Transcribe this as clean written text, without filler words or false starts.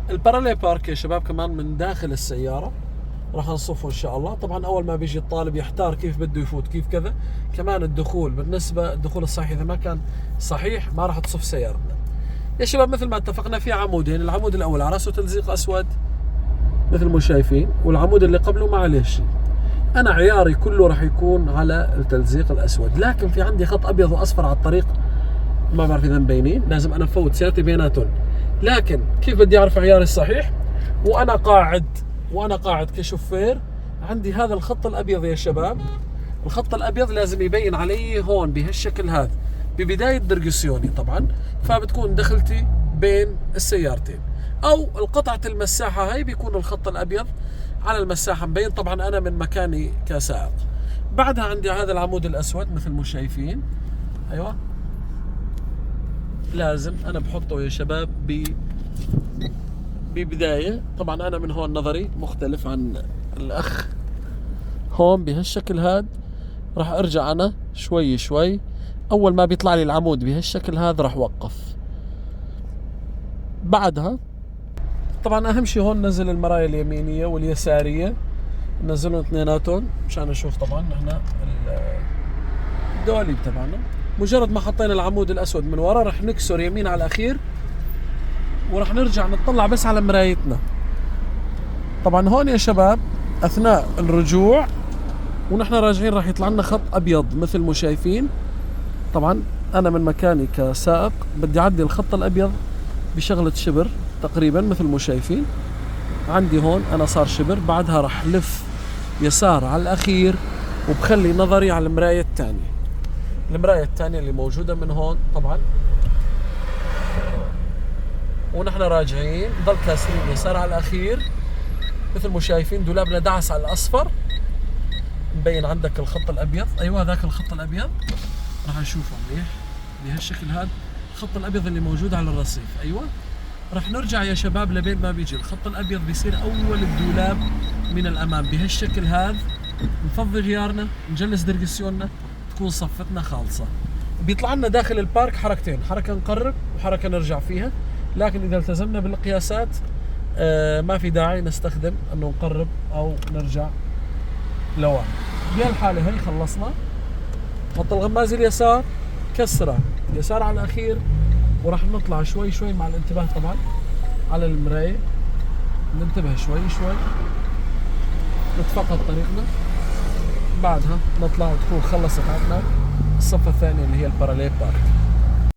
البارالي بارك يا شباب كمان من داخل السيارة راح نصفه ان شاء الله. طبعا اول ما بيجي الطالب يحتار كيف بده يفوت كيف كذا، كمان الدخول بالنسبة الدخول الصحيح اذا ما كان صحيح ما راح تصف سيارتنا يا شباب. مثل ما اتفقنا في عمودين، العمود الاول على راسه تلزيق اسود مثل ما شايفين، والعمود اللي قبله ما عليه شيء. انا عياري كله راح يكون على التلزيق الاسود، لكن في عندي خط ابيض واصفر على الطريق ما بعرف اذا مبينين، لازم انا افوت سيارتي بيناتهم. لكن كيف بدي اعرف عياري الصحيح؟ وانا قاعد كشوفير عندي هذا الخط الابيض يا شباب. الخط الابيض لازم يبين علي هون بهالشكل هذا ببدايه درجسيوني طبعا، فبتكون دخلتي بين السيارتين. او القطعه المساحه هاي بيكون الخط الابيض على المساحه مبين، طبعا انا من مكاني كسائق. بعدها عندي هذا العمود الاسود مثل ما شايفين، ايوه لازم انا بحطه يا شباب ببداية. طبعا انا من هون نظري مختلف عن الاخ هون بهالشكل هذا، راح ارجع انا شوي شوي. اول ما بيطلع لي العمود بهالشكل هذا راح اوقف. بعدها طبعا اهم شيء هون نزل المرايا اليمينية واليسارية، نزلهم اثنيناتهم مشان نشوف طبعا نحن الدواليب تبعنا. مجرد ما حطينا العمود الاسود من ورا راح نكسر يمين على الاخير، وراح نرجع نطلع بس على مرايتنا. طبعا هون يا شباب اثناء الرجوع ونحن راجعين راح يطلع لنا خط ابيض مثل ما شايفين. طبعا انا من مكاني كسائق بدي اعدي الخط الابيض بشغلة شبر تقريبا مثل ما شايفين. عندي هون انا صار شبر، بعدها راح لف يسار على الاخير وبخلي نظري على المراية الثانية. المراية الثانية اللي موجودة من هون طبعا، ونحن راجعين ضل كاسرين يسار على الاخير مثل ما شايفين. دولابنا دعس على الاصفر، مبين عندك الخط الابيض، ايوه ذاك الخط الابيض راح نشوفه منيح بهالشكل هذا، الخط الابيض اللي موجود على الرصيف. ايوه راح نرجع يا شباب لبين ما بيجي الخط الابيض، بيصير اول الدولاب من الامام بهالشكل هذا. نفضي غيارنا، نجلس درجسيوننا، تكون صفتنا خالصة. بيطلع لنا داخل البارك حركتين، حركة نقرب وحركة نرجع فيها. لكن إذا التزمنا بالقياسات ما في داعي نستخدم أنه نقرب أو نرجع لورا. بهالحالة هي خلصنا. نحط الغماز اليسار، كسرة يسار على الأخير، وراح نطلع شوي شوي مع الانتباه طبعا على المراية. ننتبه شوي شوي، نتفقد طريقنا. بعدها نطلع وتكون خلصت عندنا الصفة الثانية اللي هي الباراليل بارك.